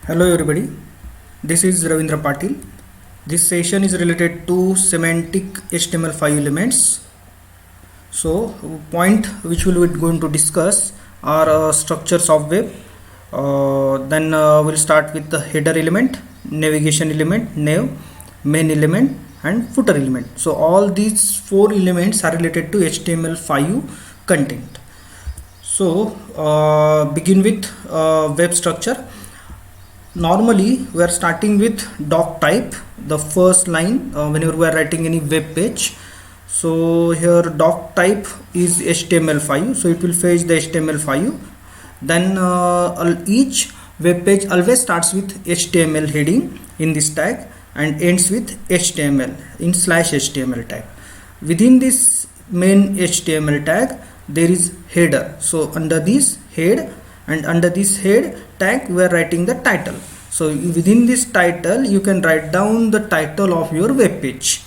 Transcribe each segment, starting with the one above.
Hello everybody, this is Ravindra Patil. This session is related to semantic HTML5 elements. So, point which we will be going to discuss are structures of web. Then we'll start with the header element, navigation element, nav, main element and footer element. So all these four elements are related to HTML5 content. So begin with web structure. Normally we are starting with doc type, the first line whenever we are writing any web page. So here doc type is HTML5, so it will fetch the HTML5. Then each web page always starts with HTML heading in this tag and ends with HTML in /HTML tag. Within this main HTML tag there is header. So under this head and under this head tag we are writing the title. So within this title you can write down the title of your web page.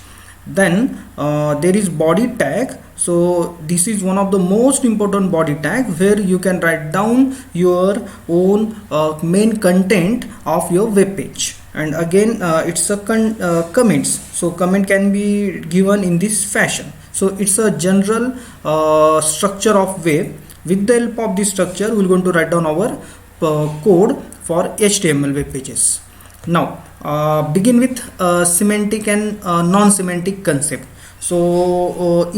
Then there is body tag. So this is one of the most important body tag where you can write down your own main content of your web page. And again it's a comments. So comment can be given in this fashion. So it's a general structure of web. With the help of this structure we're going to write down our code for HTML web pages. Now begin with semantic and non-semantic concept. So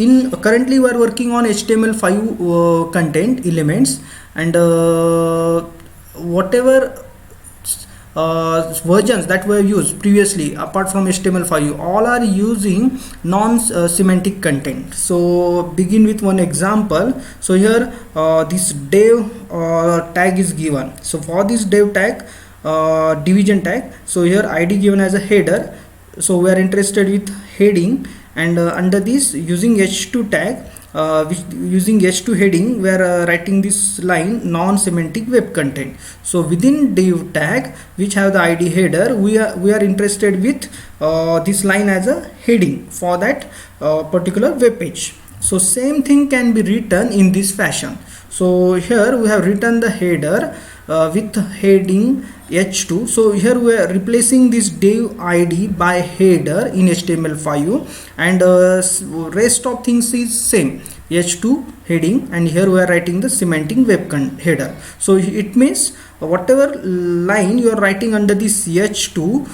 currently we are working on HTML5 content elements, and whatever versions that were used previously apart from HTML5 all are using non-semantic content. So begin with one example. So here this div tag is given. So for this div tag division tag, so here id given as a header, so we are interested with heading, and under this using h2 tag using h2 heading we are writing this line non-semantic web content. So within div tag which have the id header we are interested with this line as a heading for that particular web page. So same thing can be written in this fashion. So here we have written the header with heading h2. So here we are replacing this div id by header in HTML5, and rest of things is same, h2 heading, and here we are writing the semantic web header. So it means whatever line you are writing under this h2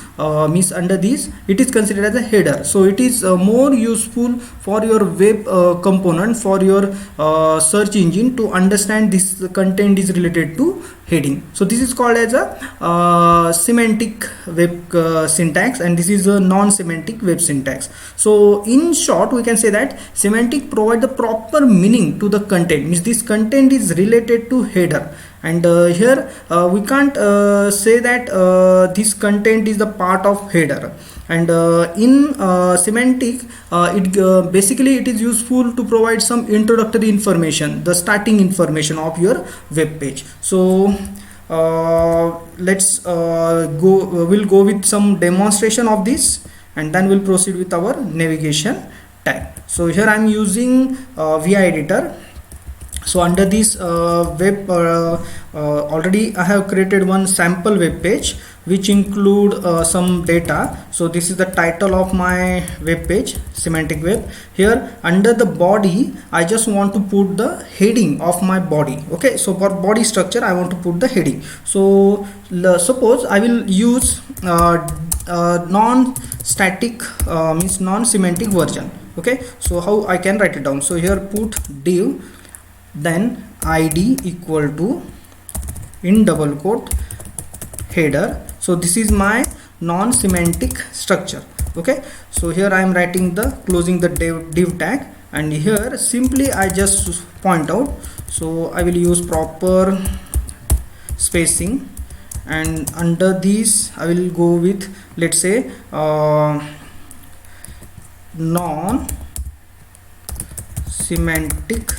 means under this it is considered as a header. So it is more useful for your web component, for your search engine to understand this content is related to heading. So this is called as a semantic web syntax, and this is a non-semantic web syntax. So in short we can say that semantic provide the proper meaning to the content, means this content is related to header, and here we can't say that this content is the part of header. And in semantic basically it is useful to provide some introductory information, the starting information of your web page. So let's we'll go with some demonstration of this, and then we'll proceed with our navigation tag. So here I'm using VI editor. So under this web already I have created one sample web page which include some data. So this is the title of my web page, semantic web. Here under the body I just want to put the heading of my body. Okay, so for body structure I want to put the heading. So suppose I will use non-static means non-semantic version. Okay, so how I can write it down? So here put div, then id equal to in double quote header. So this is my non-semantic structure. Okay, so here I am writing the closing the div tag, and here simply I just point out. So I will use proper spacing, and under these I will go with, let's say non-semantic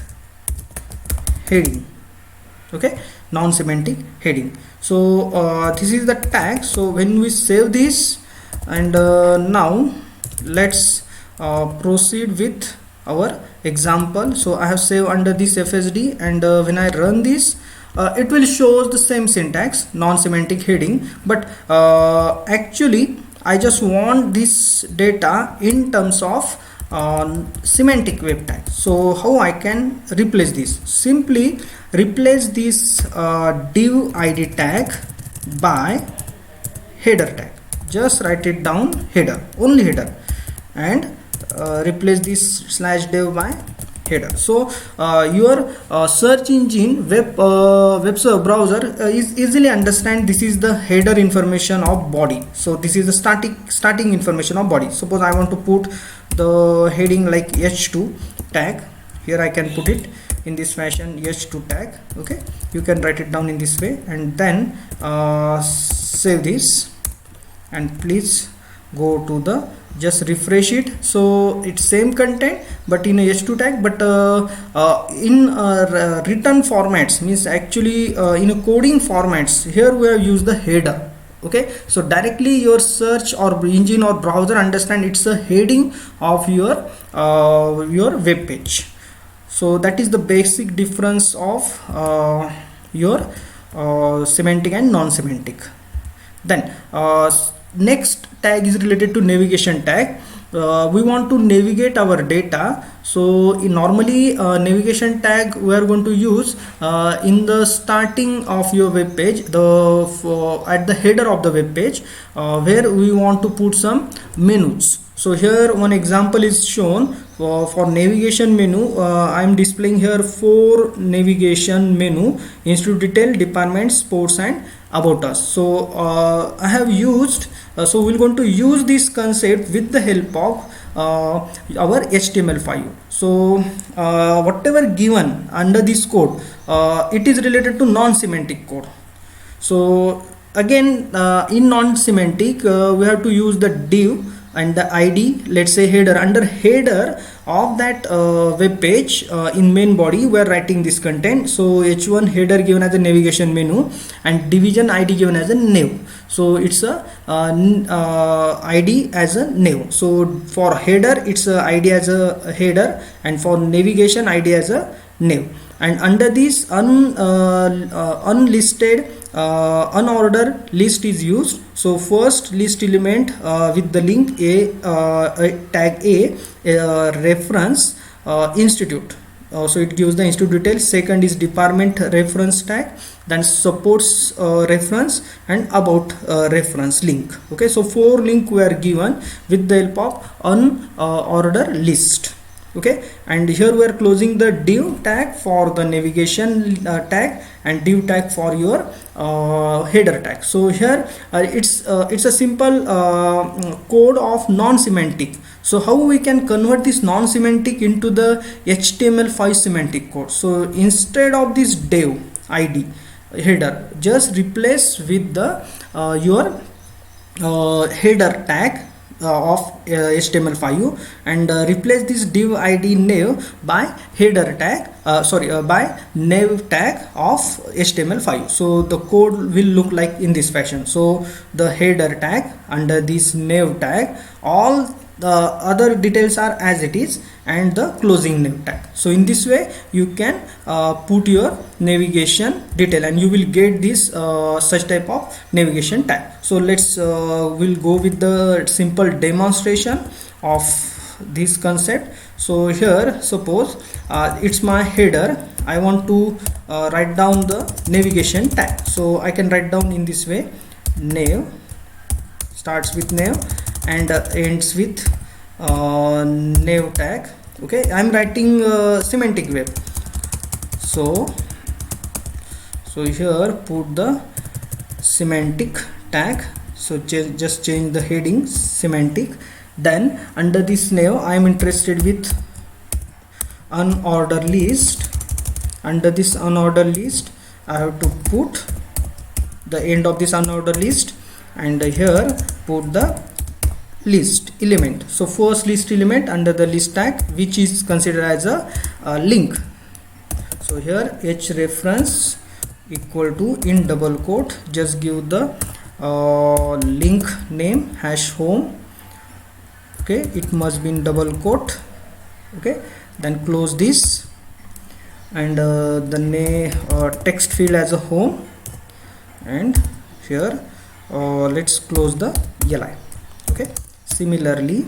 heading. Okay, non-semantic heading. So this is the tag. So when we save this, and now let's proceed with our example. So I have saved under this FSD, and when I run this it will show the same syntax, non-semantic heading, but actually I just want this data in terms of semantic web tag. So how I can replace this? Simply replace this div id tag by header tag. Just write it down, header, only header, and replace this slash div by header. So your search engine web server browser is easily understand this is the header information of body. So this is the starting information of body. Suppose I want to put the heading like h2 tag. Here I can put it in this fashion, h2 tag. Okay, you can write it down in this way, and then save this, and please go to the, just refresh it. So it's same content but in a h2 tag, but in written formats, means actually in a coding formats, here we have used the header. Okay, so directly your search or engine or browser understand it's a heading of your web page. So that is the basic difference of your semantic and non-semantic. Then next tag is related to navigation tag. We want to navigate our data. So normally navigation tag we are going to use in the starting of your web page, at the header of the web page, where we want to put some menus. So here one example is shown for navigation menu. I am displaying here 4 navigation menu: institute detail, department, sports, and about us. So I have used, so we're going to use this concept with the help of our HTML5. So whatever given under this code, it is related to non-semantic code. So again, in non-semantic we have to use the div and the id, let's say header. Under header of that web page, in main body we are writing this content. So h1 header given as a navigation menu, and division id given as a nav. So it's a id as a nav. So for header it's a id as a header, and for navigation id as a nav. And under this unlisted unordered list is used. So first list element with the link tag a reference institute. So it gives the institute details. Second is department reference tag, then supports reference, and about reference link. Okay, so 4 link were given with the help of unordered list. Okay, and here we are closing the div tag for the navigation tag and div tag for your header tag. So here it's a simple code of non-semantic. So how we can convert this non-semantic into the HTML5 semantic code? So instead of this div id header, just replace with the your header tag of HTML5, and replace this div id nav by header tag, by nav tag of HTML5. So the code will look like in this fashion. So the header tag under this nav tag, all the other details are as it is, and the closing nav tag. So in this way you can put your navigation detail, and you will get this such type of navigation tag. So let's we'll go with the simple demonstration of this concept. So here suppose it's my header. I want to write down the navigation tag. So I can write down in this way: nav, starts with nav and ends with nav tag. Okay, I'm writing semantic web. So here put the semantic tag. So just change the heading semantic. Then under this nav I am interested with unordered list. Under this unordered list I have to put the end of this unordered list, and here put the list element. So first list element under the list tag, which is considered as a link. So here h reference equal to, in double quote, just give the link name #home. Okay, it must be in double quote. Okay, then close this, and the text field as a home, and here let's close the li. Okay, similarly,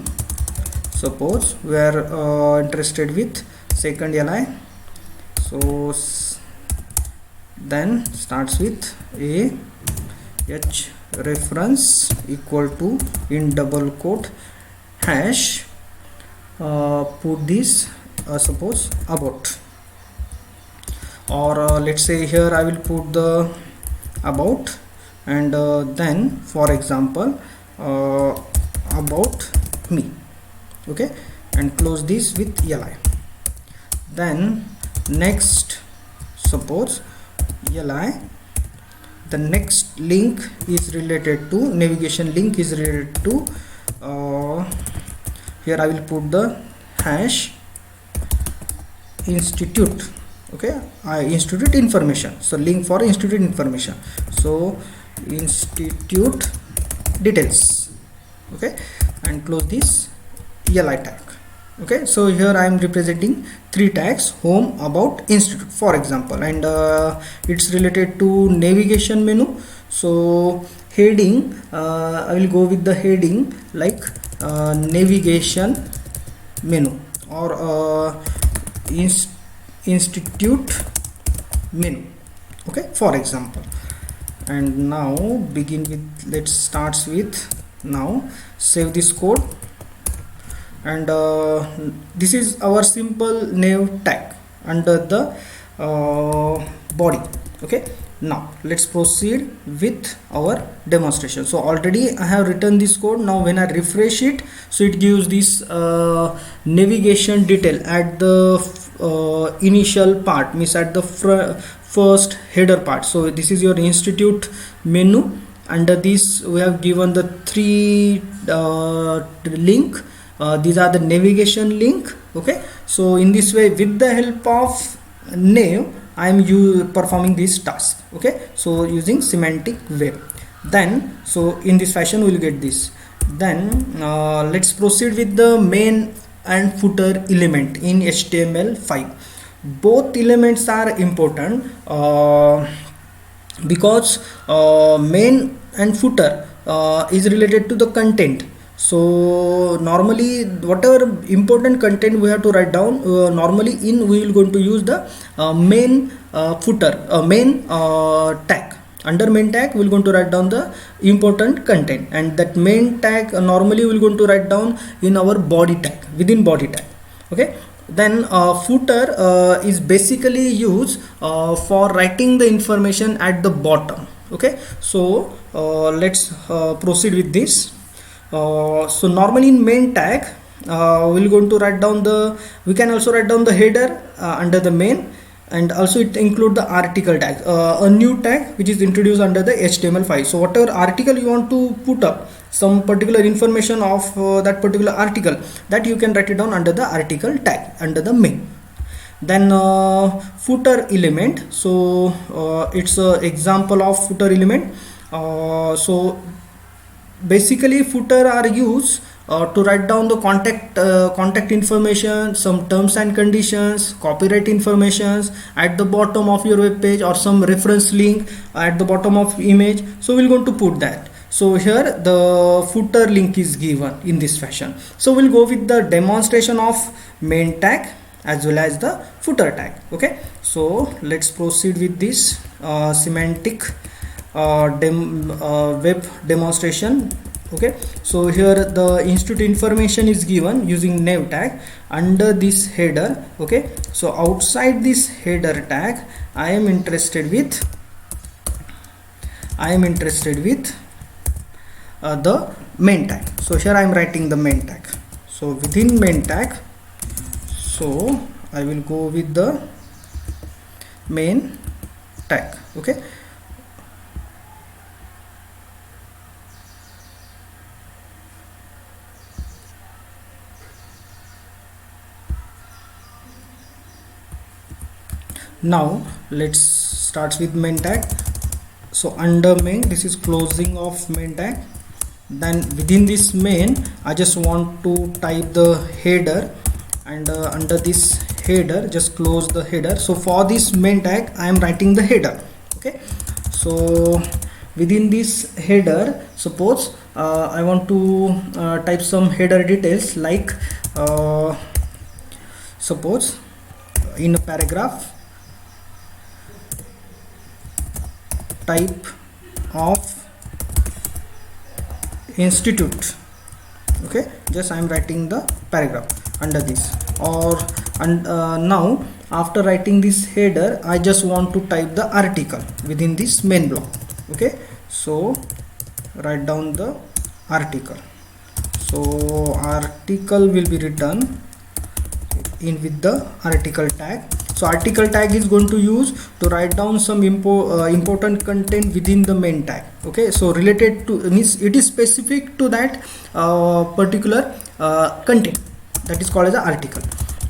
suppose we are interested with second li, so then starts with a h reference equal to in double quote hash, put this suppose about, or let's say here I will put the about, and then for example about me. Okay, and close this with li. Then next, suppose li, the next link is related to navigation link is related to here I will put the hash institute. Okay, institute information, so link for institute information, so institute details. Okay, and close this li tag. Okay, so here I am representing three tags: home, about, institute, for example, and it's related to navigation menu. So heading, I will go with the heading like navigation menu, or institute menu. Okay, for example, and now begin with, let's starts with, now save this code, and this is our simple nav tag under the body. Okay, now let's proceed with our demonstration. So already I have written this code. Now when I refresh it, so it gives this navigation detail at the initial part, means at the first header part. So this is your institute menu. Under this we have given the three link. These are the navigation link. Okay, so in this way, with the help of nav, I am performing this task. Okay, so using semantic web. Then so in this fashion we will get this. Then let's proceed with the main and footer element in HTML5. Both elements are important because main and footer is related to the content. So normally whatever important content we have to write down, normally we will going to use the main footer main tag. Under main tag we will going to write down the important content, and that main tag normally we will going to write down in our body tag, within body tag. Okay, then footer is basically used for writing the information at the bottom. Okay, so let's proceed with this. So normally in main tag we'll going to write down we can also write down the header under the main, and also it include the article tag, a new tag which is introduced under the HTML5. So whatever article you want to put up, some particular information of that particular article, that you can write it down under the article tag under the main. Then footer element, so it's a example of footer element. So basically footer are used to write down the contact information, some terms and conditions, copyright informations at the bottom of your web page, or some reference link at the bottom of image. So we're going to put that. So here the footer link is given in this fashion. So we'll go with the demonstration of main tag as well as the footer tag. Okay, so let's proceed with this semantic web demonstration. Okay, so here the institute information is given using nav tag under this header. Okay, so outside this header tag I am interested with the main tag. So here I am writing the main tag. So within main tag, so I will go with the main tag. Okay, now let's start with main tag. So under main, this is closing of main tag. Then within this main I just want to type the header and under this header, just close the header. So for this main tag I am writing the header. Okay, so within this header, suppose I want to type some header details, like suppose in a paragraph, type of institute. Okay, just I am writing the paragraph under this, or now after writing this header I just want to type the article within this main block. Okay, so write down the article. So article will be written in with the article tag. So article tag is going to use to write down some important content within the main tag. Okay, so related to, means it is specific to that particular content, that is called as an article.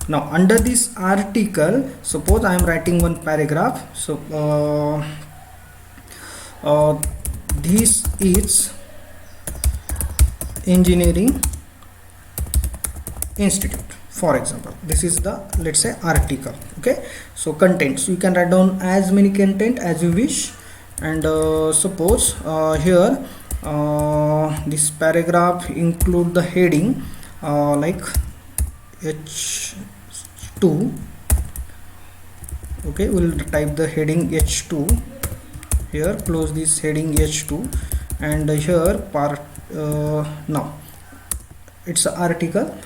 Now under this article, suppose I am writing one paragraph. So this is engineering institute, for example. This is the, let's say, article. Okay, so content, so you can write down as many content as you wish. And suppose here this paragraph include the heading like H2. Okay, we'll type the heading H2 here, close this heading H2, and here part now it's an article.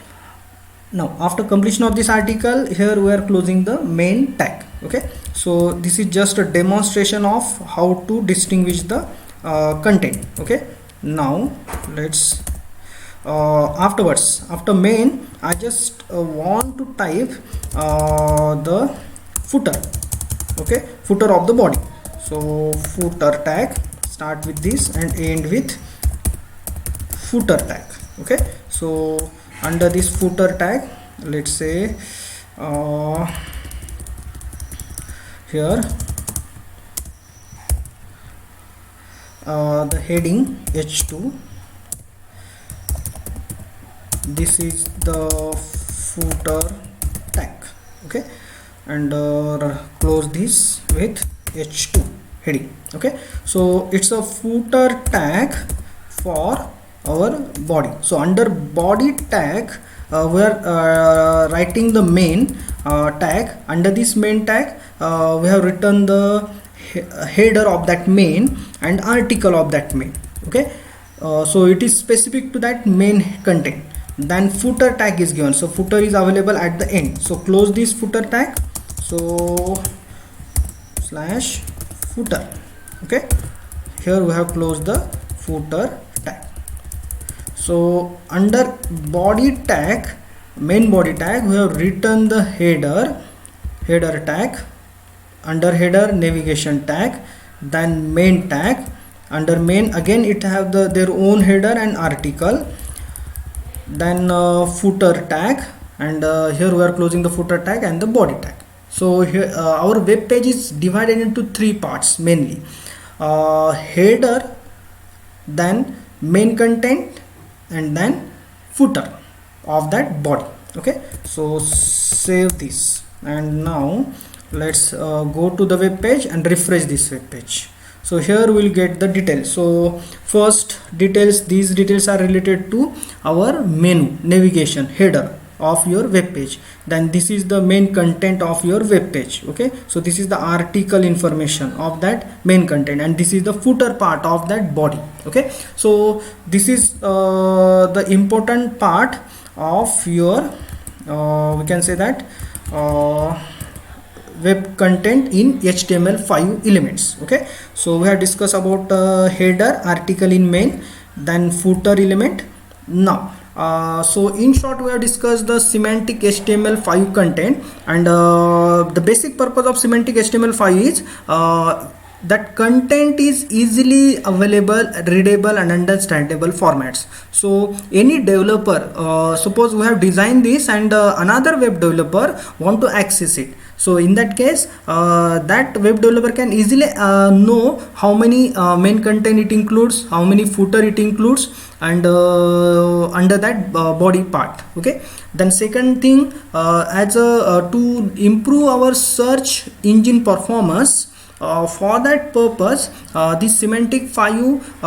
Now after completion of this article, here we are closing the main tag. Okay, so this is just a demonstration of how to distinguish the content. Okay, now let's afterwards, after main, I just want to type the footer. Okay, footer of the body. So footer tag, start with this and end with footer tag. Okay, so under this footer tag, let's say here the heading H2, this is the footer tag. Okay, and close this with H2 heading. Okay, so it's a footer tag for our body. So under body tag we are writing the main tag. Under this main tag we have written the header of that main and article of that main. Okay, so it is specific to that main content. Then footer tag is given, so footer is available at the end. So close this footer tag, so slash footer. Okay, here we have closed the footer tag. So under body tag, main body tag, we have written the header tag, under header navigation tag, then main tag. Under main again it have their own header and article, then footer tag, and here we are closing the footer tag and the body tag. So here our web page is divided into three parts mainly: header, then main content, and then footer of that body. Okay, so save this, and now let's go to the web page and refresh this web page. So here we'll get the details. So first details, these details are related to our menu navigation header of your web page. Then this is the main content of your web page. Okay, so this is the article information of that main content, and this is the footer part of that body. Okay, so this is the important part of your we can say that web content in HTML5 elements. Okay, so we have discussed about header, article in main, then footer element. Now so in short, we have discussed the semantic HTML5 content, and the basic purpose of semantic HTML5 is that content is easily available, readable and understandable formats. So any developer, suppose we have designed this and another web developer want to access it, So in that case, that web developer can easily know how many main content it includes, how many footer it includes, and under that body part. Okay, then second thing, as a to improve our search engine performance, for that purpose, these semantic 5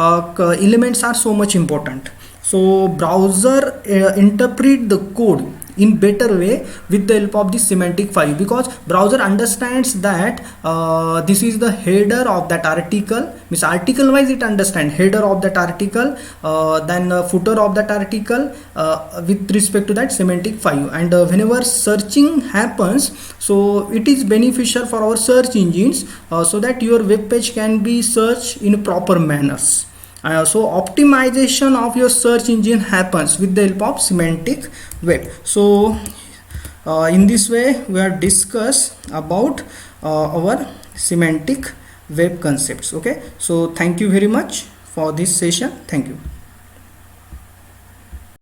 elements are so much important. So browser interpret the code in better way with the help of the semantic 5, because browser understands that this is the header of that article, means article wise it understands header of that article, then footer of that article, with respect to that semantic 5. And whenever searching happens, so it is beneficial for our search engines, so that your web page can be searched in proper manners. So optimization of your search engine happens with the help of semantic web. So in this way we have discussed about our semantic web concepts. Okay, so thank you very much for this session. Thank you.